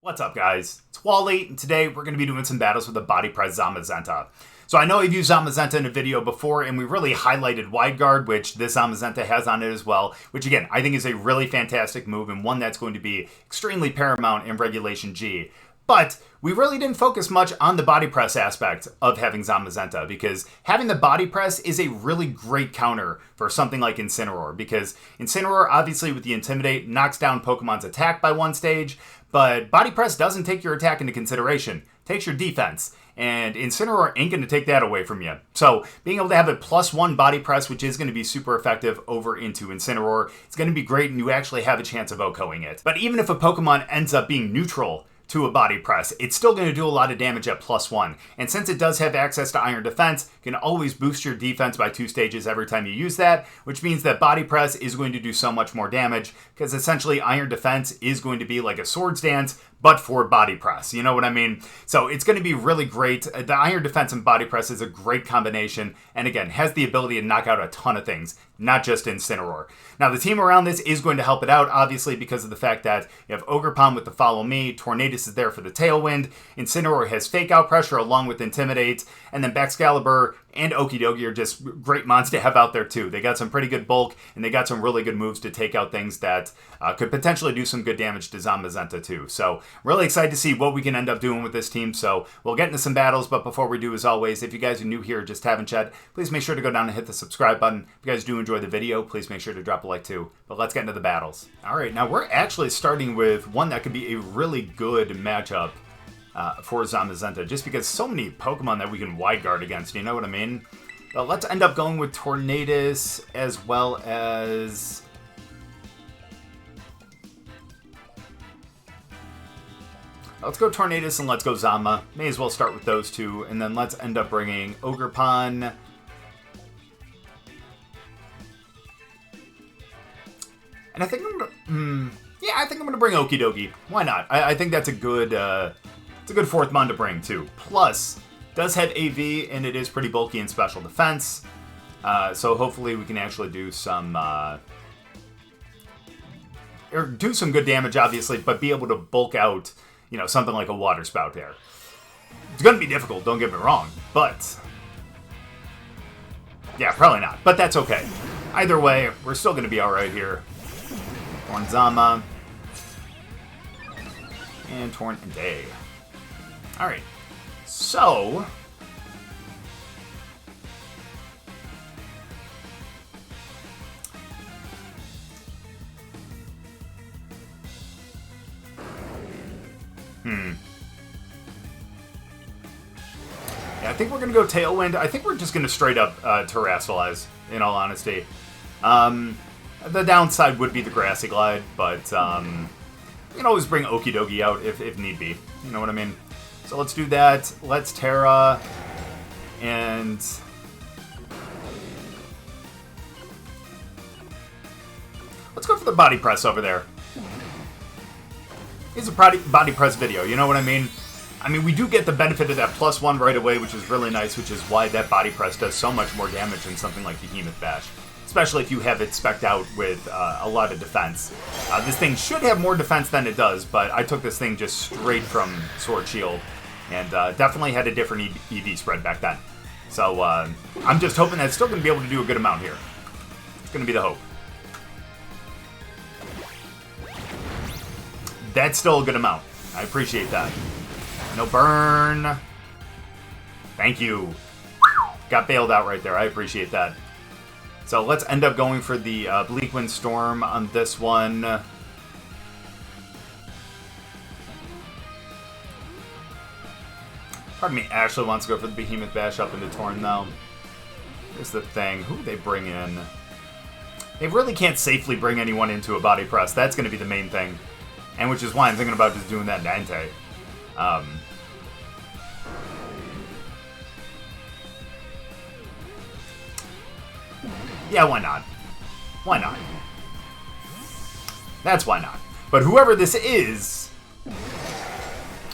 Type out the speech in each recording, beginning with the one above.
What's up, guys? It's Wally, and today we're going to be doing some battles with the Body Press Zamazenta. So I know I've used Zamazenta in a video before, and we really highlighted Wide Guard, which this Zamazenta has on it as well, which again, I think is a really fantastic move, and one that's going to be extremely paramount in Regulation G. But we really didn't focus much on the body press aspect of having Zamazenta, because having the body press is a really great counter for something like Incineroar, because Incineroar, obviously with the Intimidate, knocks down Pokemon's attack by one stage, but body press doesn't take your attack into consideration, it takes your defense. And Incineroar ain't going to take that away from you. So being able to have a +1 body press, which is going to be super effective over into Incineroar, it's going to be great, and you actually have a chance of OHKOing it. But even if a Pokemon ends up being neutral to a body press, it's still going to do a lot of damage at +1. And since it does have access to Iron Defense, you can always boost your defense by 2 stages every time you use that, which means that body press is going to do so much more damage, because essentially Iron Defense is going to be like a Swords Dance, but for body press, you know what I mean? So it's going to be really great. The Iron Defense and body press is a great combination, and again, has the ability to knock out a ton of things, not just Incineroar. Now, the team around this is going to help it out, obviously, because of the fact that you have Ogerpon with the Follow Me, Tornadus is there for the Tailwind, Incineroar has Fake Out Pressure along with Intimidate, and then Baxcalibur and Okidogi are just great mons to have out there too. They got some pretty good bulk, and they got some really good moves to take out things that could potentially do some good damage to Zamazenta too. So really excited to see what we can end up doing with this team. So we'll get into some battles, but before we do, as always, if you guys are new here, just haven't yet, please make sure to go down and hit the subscribe button. If you guys do enjoy the video, please make sure to drop a like too. But let's get into the battles. All right, now we're actually starting with one that could be a really good matchup for Zamazenta, just because so many Pokemon that we can Wide Guard against, you know what I mean? But let's end up going with Tornadus as well as... Let's go Tornadus and let's go Zama. May as well start with those two, and then let's end up bringing Ogerpon. And I think I'm gonna... yeah, I think I'm gonna bring Okidogi. Why not? I think that's a good... it's a good 4th mon to bring, too. Plus, does have AV, and it is pretty bulky in special defense. So hopefully we can actually do some... or do some good damage, obviously, but be able to bulk out, you know, something like a Water Spout there. It's going to be difficult, don't get me wrong, but... yeah, probably not, but that's okay. Either way, we're still going to be alright here. Zama. And Torn and Day. Alright, so... yeah, I think we're going to go Tailwind. I think we're just going to straight up Terrasilize, in all honesty. The downside would be the Grassy Glide, but you can always bring Okidogi out if need be. You know what I mean? So let's do that. Let's Terra. And... let's go for the body press over there. It's a body press video, you know what I mean? I mean, we do get the benefit of that +1 right away, which is really nice, which is why that body press does so much more damage than something like Behemoth Bash. Especially if you have it spec'd out with a lot of defense. This thing should have more defense than it does, but I took this thing just straight from Sword Shield, and definitely had a different EV spread back then. So I'm just hoping that it's still going to be able to do a good amount here. It's going to be the hope. That's still a good amount. I appreciate that. No burn. Thank you. Got bailed out right there. I appreciate that. So let's end up going for the Bleak Wind Storm on this one. Pardon me, Ashley wants to go for the Behemoth Bash up into Torn, though. Here's the thing. Who do they bring in? They really can't safely bring anyone into a body press. That's going to be the main thing. And which is why I'm thinking about just doing that Dante. Yeah, why not? Why not? That's why not. But whoever this is...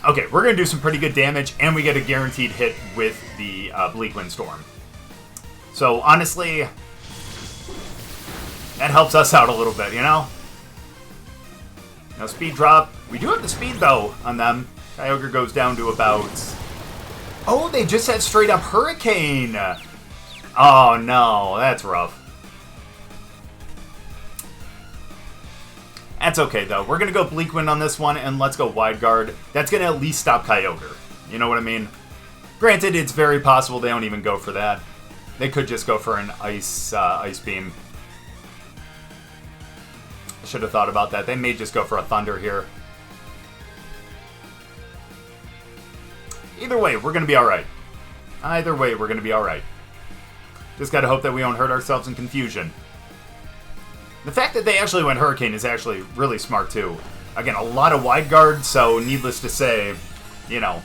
okay, we're going to do some pretty good damage, and we get a guaranteed hit with the Bleak Wind Storm. So, honestly, that helps us out a little bit, you know? Now, speed drop, We do have the speed, though, on them. Kyogre goes down to about... Oh, they just had straight up Hurricane! Oh, no. That's rough. That's okay, though. We're going to go Bleak Wind on this one, and let's go Wide Guard. That's going to at least stop Kyogre. You know what I mean? Granted, it's very possible they don't even go for that. They could just go for an Ice Beam. I should have thought about that. They may just go for a Thunder here. Either way, we're going to be alright. Either way, we're going to be alright. Just got to hope that we don't hurt ourselves in confusion. The fact that they actually went Hurricane is actually really smart, too. Again, a lot of Wide Guard, so needless to say, you know.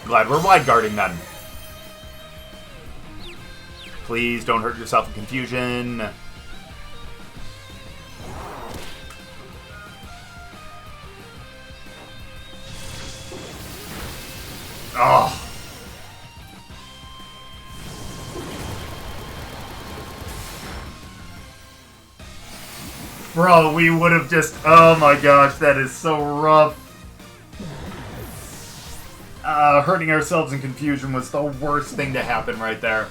Glad we're Wide Guarding then. Please don't hurt yourself in confusion. Oh. Bro, we would have just... Oh my gosh, that is so rough. Hurting ourselves in confusion was the worst thing to happen right there.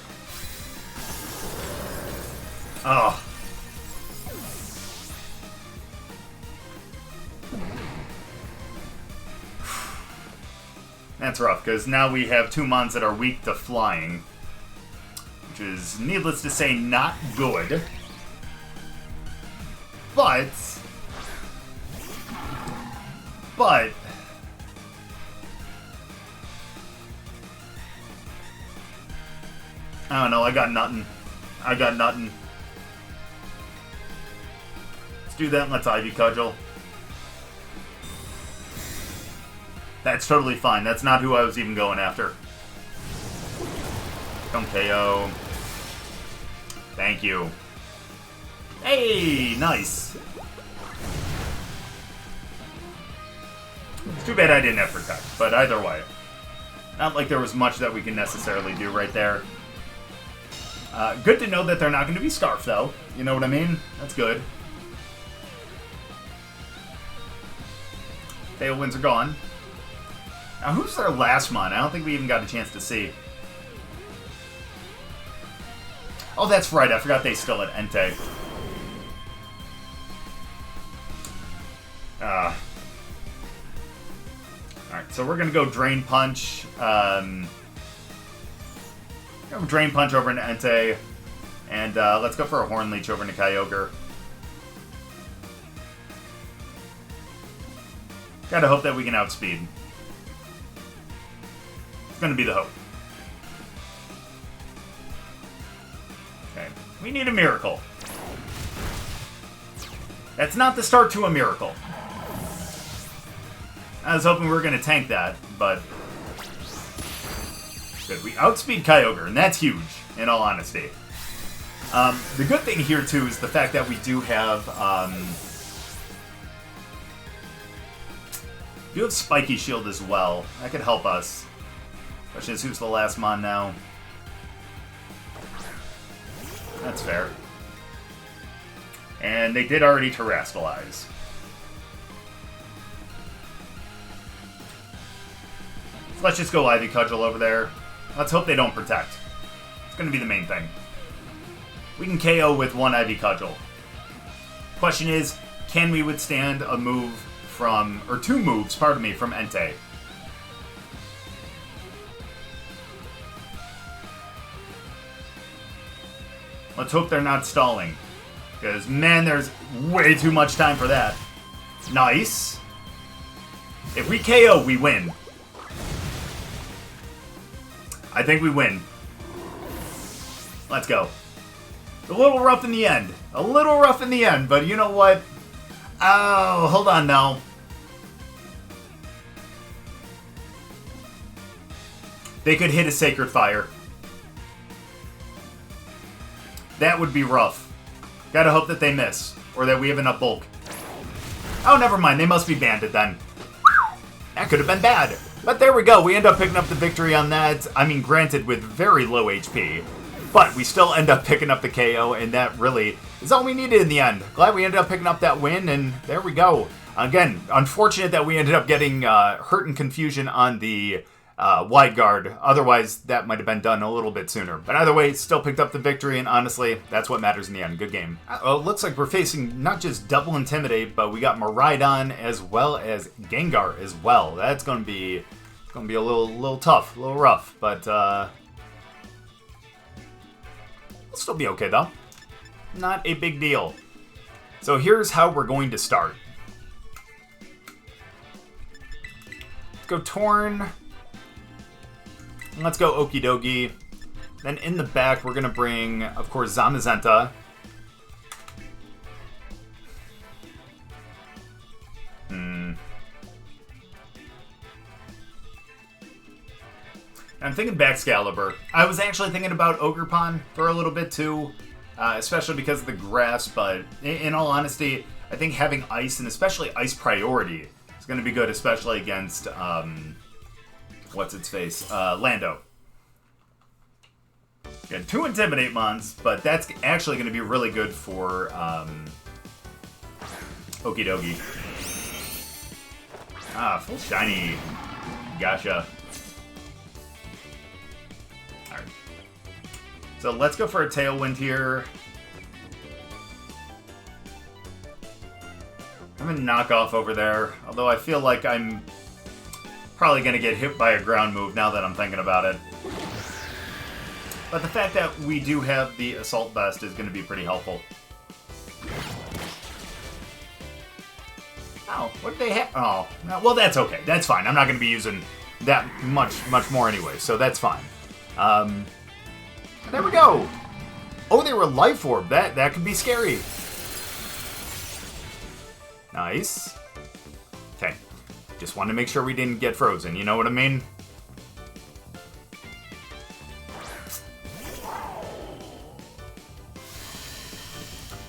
Oh. That's rough, because now we have two mons that are weak to flying. Which is, needless to say, not good. But... I don't know, I got nothing. Let's do that and let's Ivy Cudgel. That's totally fine. That's not who I was even going after. Don't KO. Thank you. Hey, nice. It's too bad I didn't have Protect, but either way. Not like there was much that we can necessarily do right there. Good to know that they're not going to be Scarf, though. You know what I mean? That's good. Tailwinds are gone. Now, who's their last mon? I don't think we even got a chance to see. Oh, that's right. I forgot they still had Entei. Alright, so we're going to go Drain Punch. Drain Punch over into Entei. And let's go for a Horn Leech over into Kyogre. Gotta hope that we can outspeed. It's gonna be the hope. Okay, we need a miracle. That's not the start to a miracle. I was hoping we were gonna tank that, but... Good, we outspeed Kyogre, and that's huge, in all honesty. The good thing here, too, is the fact that we do have... we do have Spiky Shield as well. That could help us. Question is, who's the last mon now? That's fair. And they did already Terrascalize. So let's just go Ivy Cudgel over there. Let's hope they don't Protect. It's going to be the main thing. We can KO with one Ivy Cudgel. Question is, can we withstand a move from... or two moves, pardon me, from Entei? Let's hope they're not stalling. Because, man, there's way too much time for that. Nice. If we KO, we win. I think we win. Let's go. A little rough in the end. A little rough in the end, but you know what? Oh, hold on now. They could hit a Sacred Fire. That would be rough. Gotta hope that they miss. Or that we have enough bulk. Oh, never mind. They must be banded then. That could have been bad. But there we go. We end up picking up the victory on that. I mean, granted, with very low HP. But we still end up picking up the KO, and that really is all we needed in the end. Glad we ended up picking up that win, and there we go. Again, unfortunate that we ended up getting hurt and confusion on the wide guard. Otherwise, that might have been done a little bit sooner. But either way, still picked up the victory, and honestly, that's what matters in the end. Good game. Well, it looks like we're facing not just double Intimidate, but we got Miraidon as well as Gengar as well. That's going to be a little tough, a little rough, but it'll still be okay, though. Not a big deal. So here's how we're going to start. Let's go Torn. Let's go Okidogi. Then in the back, we're going to bring, of course, Zamazenta. I'm thinking Baxcalibur. I was actually thinking about Ogerpon for a little bit too, especially because of the grass, but in all honesty, I think having ice, and especially ice priority, is going to be good, especially against, what's-its-face, Lando. Got 2 Intimidate Mons, but that's actually going to be really good for Okidogi. Ah, full shiny. Gotcha. Alright. So let's go for a Tailwind here. I'm going to knock off over there, although I feel like I'm probably going to get hit by a ground move now that I'm thinking about it. But the fact that we do have the Assault Vest is going to be pretty helpful. Oh, what did they have? Oh, well, that's okay. That's fine. I'm not going to be using that much more anyway, so that's fine. There we go. Oh, they were Life Orb. That could be scary. Nice. Okay. Just wanted to make sure we didn't get frozen. You know what I mean?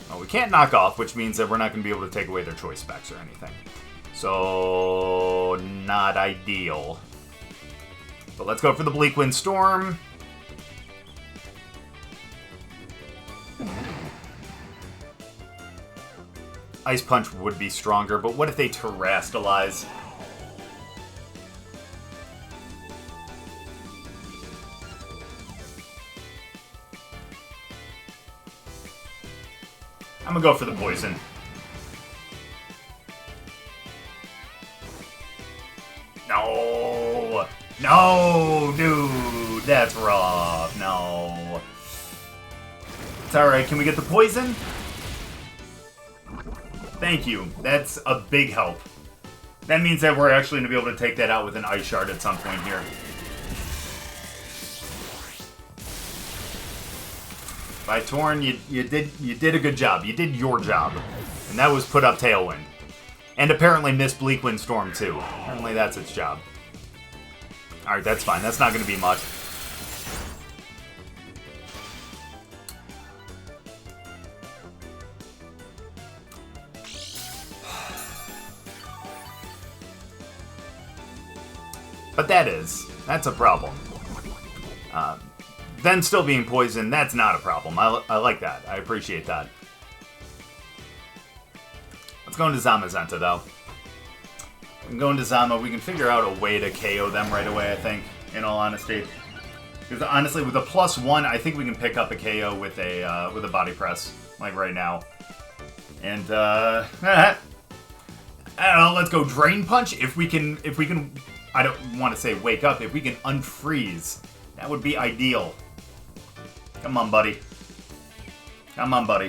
Well, we can't knock off, which means that we're not going to be able to take away their choice specs or anything. So, not ideal. But let's go for the Bleak Wind Storm. Ice Punch would be stronger, but what if they Terrastalize? I'm gonna go for the poison. No! No, dude! That's rough. No. It's alright. Can we get the poison? Thank you. That's a big help. That means that we're actually going to be able to take that out with an Ice Shard at some point here. By Torn, you did a good job. You did your job. And that was put up Tailwind. And apparently miss Bleak Wind Storm too. Apparently that's its job. Alright, that's fine. That's not going to be much. But that's a problem. Then still being poisoned, that's not a problem. I like that. I appreciate that. Let's go into Zamazenta, though. We can go into Zama. We can figure out a way to KO them right away, I think, in all honesty. Because honestly, with a +1, I think we can pick up a KO with a Body Press, like right now. And, I don't know, let's go Drain Punch. If we can, I don't want to say wake up. If we can unfreeze, that would be ideal. Come on, buddy. Come on, buddy.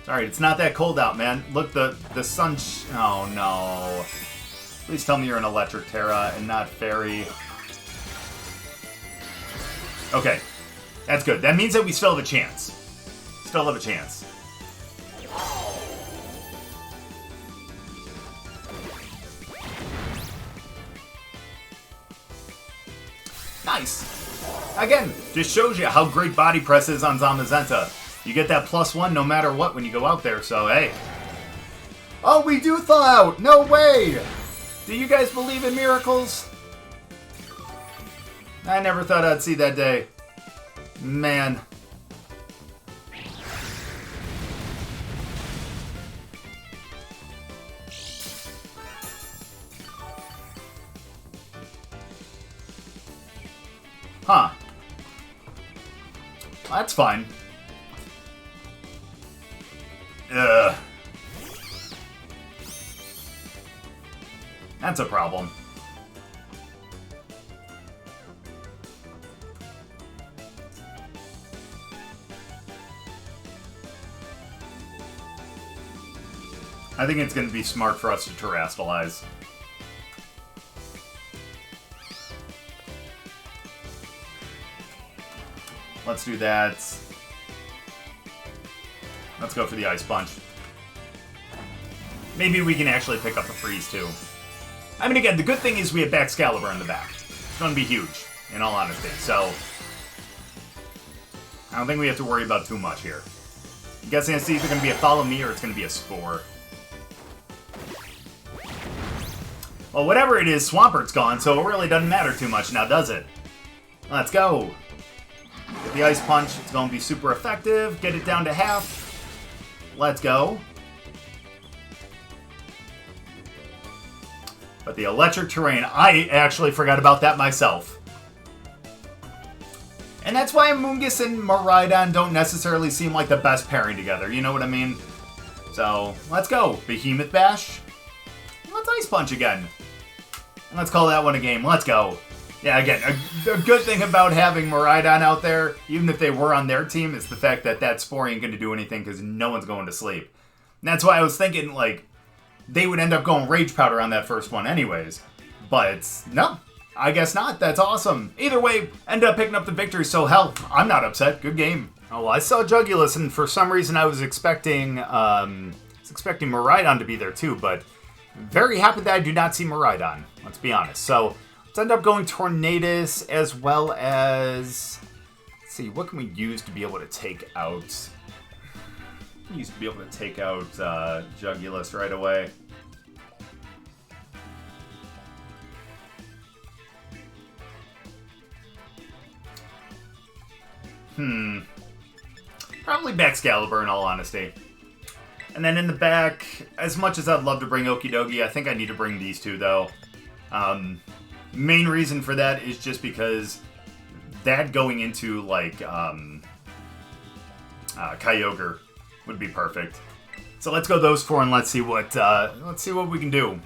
Sorry, it's not that cold out, man. Look, the sun... Oh, no. Please tell me you're an Electric Terra and not Fairy. Okay. That's good. That means that we still have a chance. Still have a chance. Nice. Again, just shows you how great Body Press is on Zamazenta. You get that +1 no matter what when you go out there, so hey. Oh, we do thaw out! No way! Do you guys believe in miracles? I never thought I'd see that day. Man. Huh. That's fine. Ugh. That's a problem. I think it's going to be smart for us to terrestrialize. Let's do that. Let's go for the Ice Punch. Maybe we can actually pick up a freeze, too. I mean, again, the good thing is we have Baxcalibur in the back. It's going to be huge, in all honesty. So, I don't think we have to worry about too much here. I'm guessing it's either going to be a Follow Me or it's going to be a Spore. Well, whatever it is, Swampert's gone, so it really doesn't matter too much now, does it? Let's go. Get the Ice Punch. It's going to be super effective. Get it down to half. Let's go. But the electric terrain, I actually forgot about that myself. And that's why Mungus and Miraidon don't necessarily seem like the best pairing together, you know what I mean? So, let's go. Behemoth Bash. Let's Ice Punch again. And let's call that one a game. Let's go. Yeah, again, a good thing about having Miraidon out there, even if they were on their team, is the fact that that Spore ain't going to do anything because no one's going to sleep. And that's why I was thinking, like, they would end up going Rage Powder on that first one anyways. But, no, I guess not. That's awesome. Either way, end up picking up the victory, so hell, I'm not upset. Good game. Oh, well, I saw Jugulus, and for some reason I was expecting Miraidon to be there too, but very happy that I do not see Miraidon, let's be honest. So, let's end up going Tornadus as well as... Let's see, what can we use to be able to take out... Used to be able to take out Jugulus right away. Probably Baxcalibur in all honesty. And then in the back, as much as I'd love to bring Okidogi, I think I need to bring these two though. Main reason for that is just because that going into like Kyogre would be perfect. So let's go those four and let's see what we can do.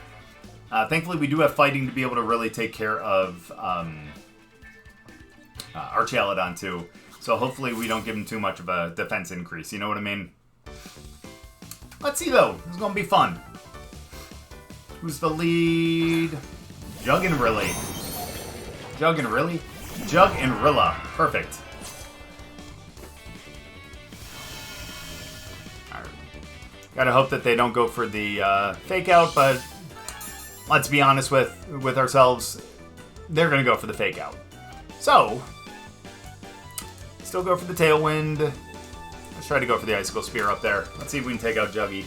Thankfully, we do have fighting to be able to really take care of Archaeolodon too. So hopefully we don't give him too much of a defense increase. You know what I mean? Let's see though. This is gonna be fun. Who's the lead? Jug and Rilly. Jug and Rilly? Jug and Rilla. Perfect. Gotta hope that they don't go for the fake out, but let's be honest with ourselves, they're gonna go for the fake out. So, still go for the Tailwind. Let's try to go for the Icicle Spear up there. Let's see if we can take out Juggy.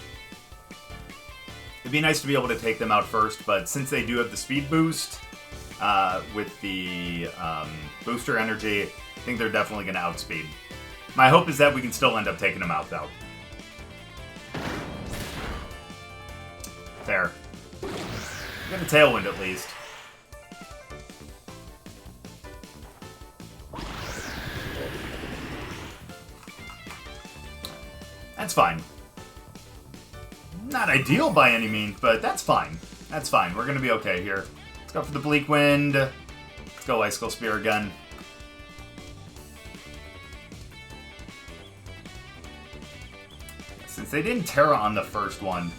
It'd be nice to be able to take them out first, but since they do have the speed boost with the booster energy, I think they're definitely gonna outspeed. My hope is that we can still end up taking them out though. There. Get a Tailwind at least. That's fine. Not ideal by any means, but that's fine. That's fine. We're going to be okay here. Let's go for the Bleak Wind. Let's go Icicle Spear again. Since they didn't Terra on the first one,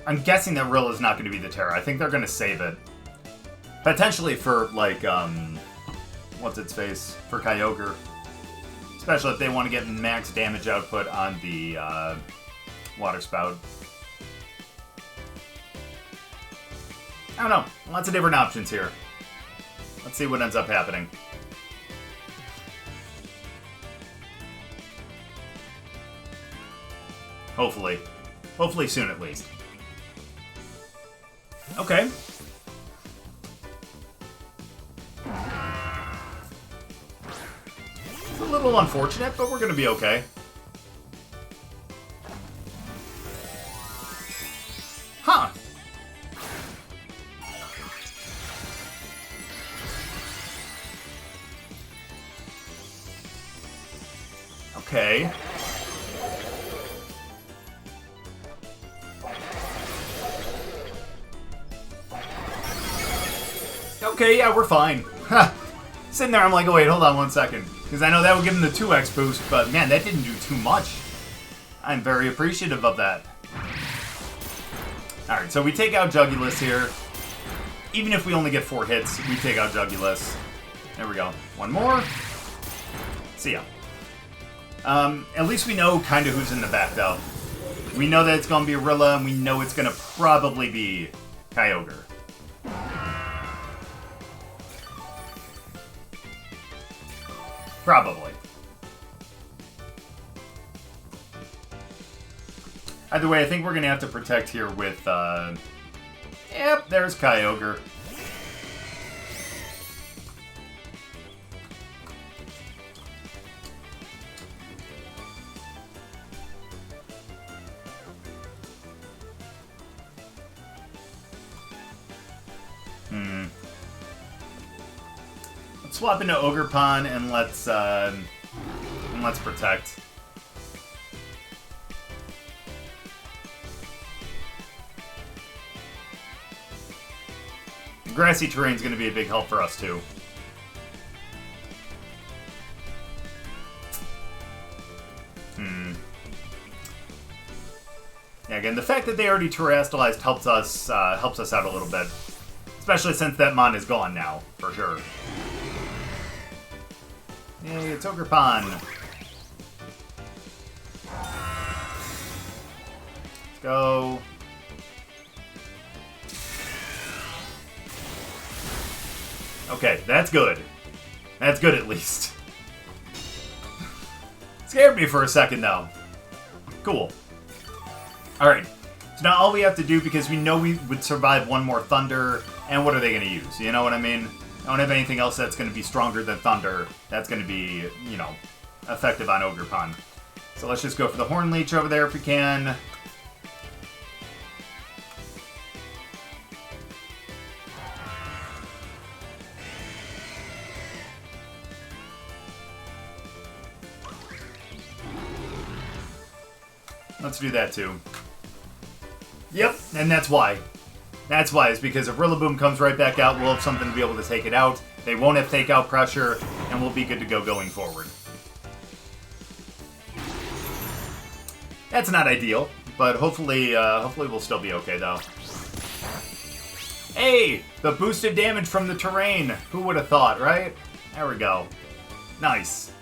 I'm guessing that Rilla's not going to be the Terra. I think they're going to save it. Potentially for, like, what's its face? For Kyogre. Especially if they want to get max damage output on the, Water Spout. I don't know. Lots of different options here. Let's see what ends up happening. Hopefully. Hopefully soon, at least. Okay. It's a little unfortunate, but we're gonna be okay. Huh. Okay. Okay, yeah, we're fine. Sitting there, I'm like, oh, wait, hold on 1 second. Because I know that would give him the 2x boost, but man, that didn't do too much. I'm very appreciative of that. Alright, so we take out Jugulus here. Even if we only get 4 hits, we take out Jugulus. There we go. One more. See ya. At least we know kind of who's in the back, though. We know that it's going to be Rilla, and we know it's going to probably be Kyogre. Probably. Either way, I think we're going to have to protect here with, Yep, there's Kyogre. Let's swap into Ogerpon and let's protect. Grassy terrain is going to be a big help for us, too. Yeah, again, the fact that they already terrestrialized helps us out a little bit. Especially since that Mon is gone now, for sure. Yay, it's Ogerpon. Let's go. Okay, that's good. That's good, at least. Scared me for a second, though. Cool. Alright. So now all we have to do, because we know we would survive one more Thunder, and what are they going to use? You know what I mean? I don't have anything else that's going to be stronger than Thunder. That's going to be, you know, effective on Ogerpon. So let's just go for the Horn Leech over there if we can. Let's do that too. Yep, and that's why. That's why, is because if Rillaboom comes right back out, we'll have something to be able to take it out. They won't have takeout pressure, and we'll be good to go going forward. That's not ideal, but hopefully we'll still be okay, though. Hey! The boosted damage from the terrain! Who would have thought, right? There we go. Nice.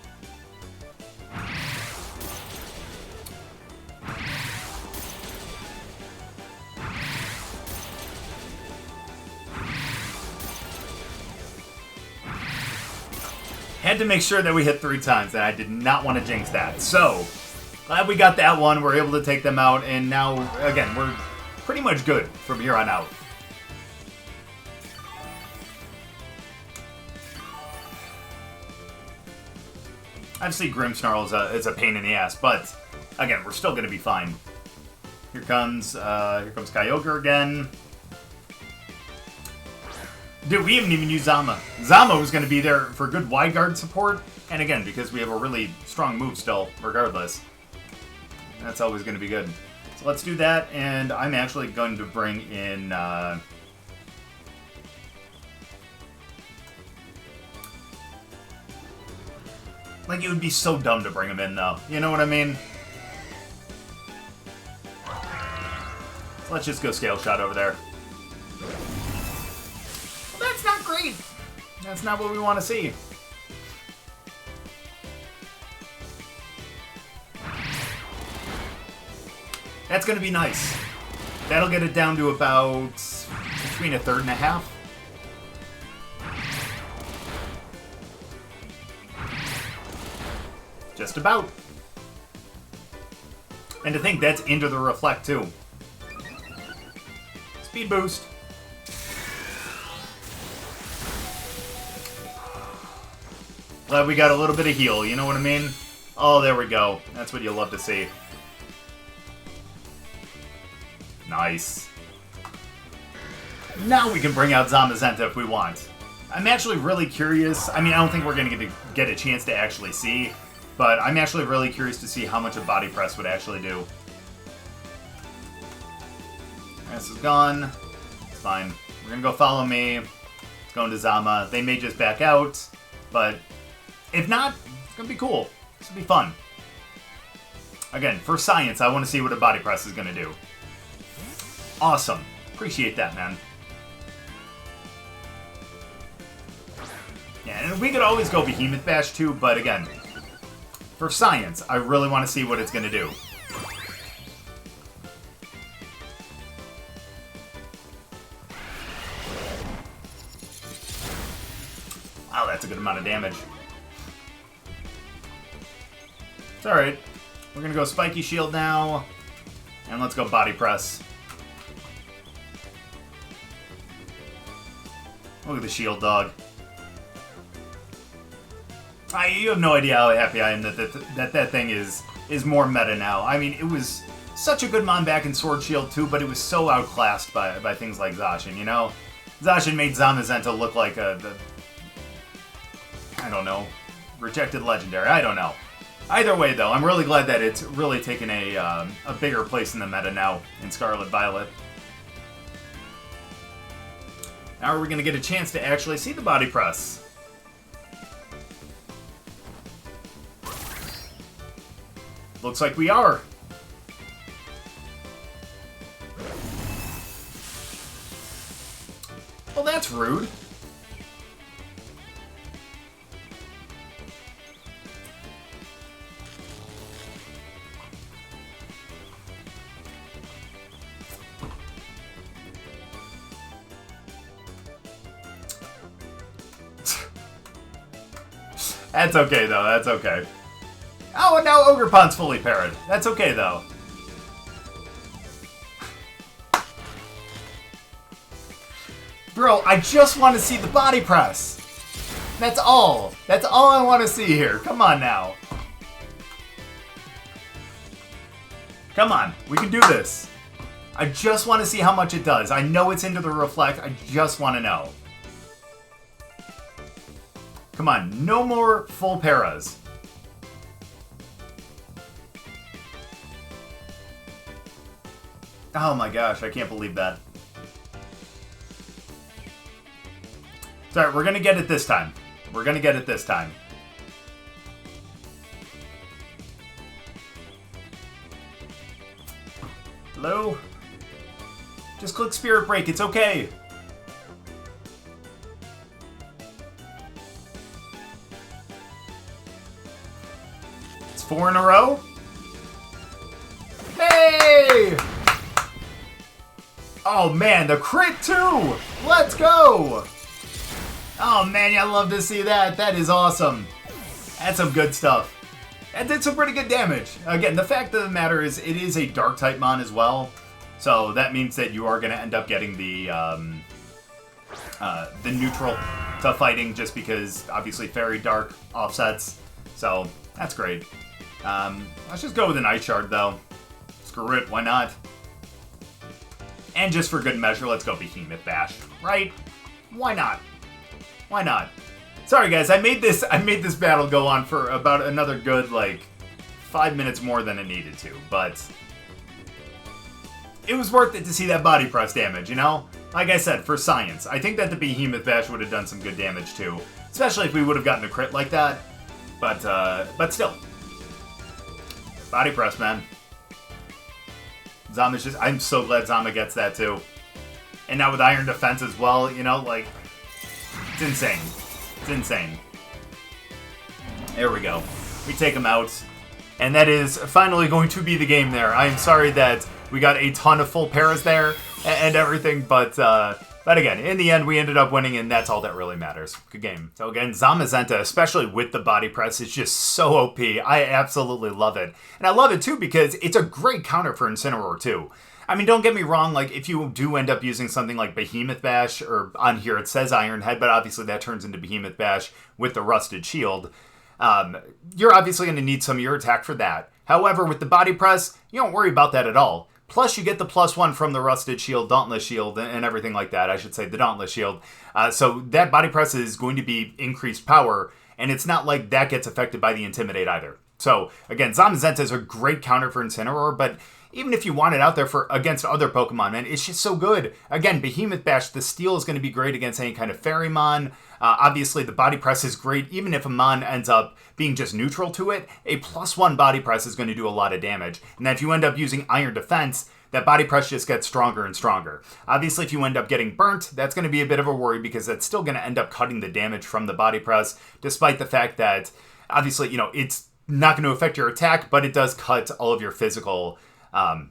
Had to make sure that we hit 3 times, and I did not want to jinx that. So, glad we got that one. We're able to take them out, and now, again, we're pretty much good from here on out. Obviously, Grimmsnarl is a pain in the ass, but, again, we're still going to be fine. Here comes Kyogre again. Dude, we haven't even used Zama. Zama was going to be there for good wide guard support. And again, because we have a really strong move still, regardless. That's always going to be good. So let's do that. And I'm actually going to bring in... Like, it would be so dumb to bring him in, though. You know what I mean? So let's just go Scale Shot over there. That's not great. That's not what we want to see. That's going to be nice. That'll get it down to about between a 1/3 and a half. Just about. And to think that's into the reflect, too. Speed boost. Glad we got a little bit of heal, you know what I mean? Oh, there we go. That's what you love to see. Nice. Now we can bring out Zamazenta if we want. I'm actually really curious. I mean, I don't think we're going to get a chance to actually see, but I'm actually really curious to see how much a Body Press would actually do. This is gone. It's fine. We're going to go follow me. It's going to Zama. They may just back out, but if not, it's going to be cool. This will be fun. Again, for science, I want to see what a Body Press is going to do. Awesome. Appreciate that, man. Yeah, and we could always go Behemoth Bash too, but again, for science, I really want to see what it's going to do. Wow, that's a good amount of damage. It's alright. We're going to go Spiky Shield now, and let's go Body Press. Look at the shield, dog. You have no idea how happy I am that thing is more meta now. I mean, it was such a good mon back in Sword Shield too, but it was so outclassed by things like Zacian, you know? Zacian made Zamazenta look like I don't know, rejected legendary. I don't know. Either way, though, I'm really glad that it's really taken a bigger place in the meta now in Scarlet Violet. Now are we going to get a chance to actually see the Body Press? Looks like we are. Well, that's rude. That's okay, though. That's okay. Oh, and now Ogerpon's fully parried. That's okay, though. Bro, I just want to see the Body Press. That's all. That's all I want to see here. Come on now. Come on. We can do this. I just want to see how much it does. I know it's into the reflect. I just want to know. Come on. No more full paras. Oh my gosh, I can't believe that. Sorry, we're gonna get it this time. We're gonna get it this time. Hello? Just click Spirit Break, it's okay. It's 4 in a row. Hey! Oh man, the crit too! Let's go! Oh man, I love to see that. That is awesome. That's some good stuff. That did some pretty good damage. Again, the fact of the matter is it is a dark type mon as well. So that means that you are going to end up getting the neutral to fighting just because obviously fairy dark offsets. So that's great. Let's just go with an Ice Shard though. Screw it, why not? And just for good measure, let's go Behemoth Bash, right? Why not? Why not? Sorry guys, I made this battle go on for about another good, like, 5 minutes more than it needed to, but it was worth it to see that Body Press damage, you know? Like I said, for science. I think that the Behemoth Bash would have done some good damage too, especially if we would have gotten a crit like that, but still. Body Press, man. Zama's just, I'm so glad Zama gets that too. And now with Iron Defense as well, you know, like, it's insane. It's insane. There we go. We take him out. And that is finally going to be the game there. I am sorry that we got a ton of full paras there and everything, but But again, in the end, we ended up winning, and that's all that really matters. Good game. So again, Zamazenta, especially with the body press, is just so OP. I absolutely love it. And I love it, too, because it's a great counter for Incineroar, too. I mean, don't get me wrong, like, if you do end up using something like Behemoth Bash, or on here it says Iron Head, but obviously that turns into Behemoth Bash with the Rusted Shield, you're obviously going to need some of your attack for that. However, with the body press, you don't worry about that at all. Plus, you get the +1 from the Rusted Shield, Dauntless Shield, and everything like that. I should say the Dauntless Shield. So that body press is going to be increased power, and it's not like that gets affected by the Intimidate either. So, again, Zamazenta is a great counter for Incineroar, but even if you want it out there for against other Pokemon, man, it's just so good. Again, Behemoth Bash, the Steel is going to be great against any kind of Fairy-Mon. Obviously, the body press is great. Even if a Mon ends up being just neutral to it, a +1 body press is going to do a lot of damage. And then if you end up using Iron Defense, that body press just gets stronger and stronger. Obviously, if you end up getting burnt, that's going to be a bit of a worry because that's still going to end up cutting the damage from the body press, despite the fact that, obviously, you know, it's not going to affect your attack, but it does cut all of your physical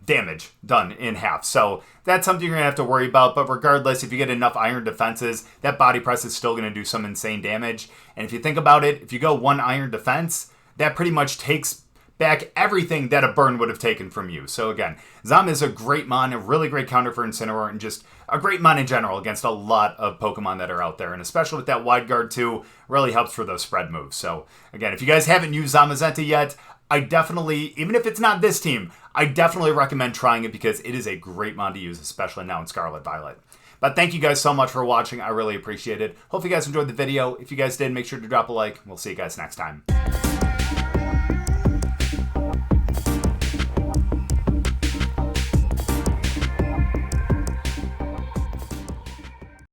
damage done in half. So that's something you're going to have to worry about. But regardless, if you get enough Iron Defenses, that body press is still going to do some insane damage. And if you think about it, if you go 1 Iron Defense, that pretty much takes back everything that a burn would have taken from you. So again, Zam is a great mon, a really great counter for Incineroar, and just a great mon in general against a lot of Pokemon that are out there. And especially with that wide guard too, really helps for those spread moves. So again, if you guys haven't used Zamazenta yet, I definitely, even if it's not this team, I definitely recommend trying it because it is a great mon to use, especially now in Scarlet Violet. But thank you guys so much for watching. I really appreciate it. Hope you guys enjoyed the video. If you guys did, make sure to drop a like. We'll see you guys next time.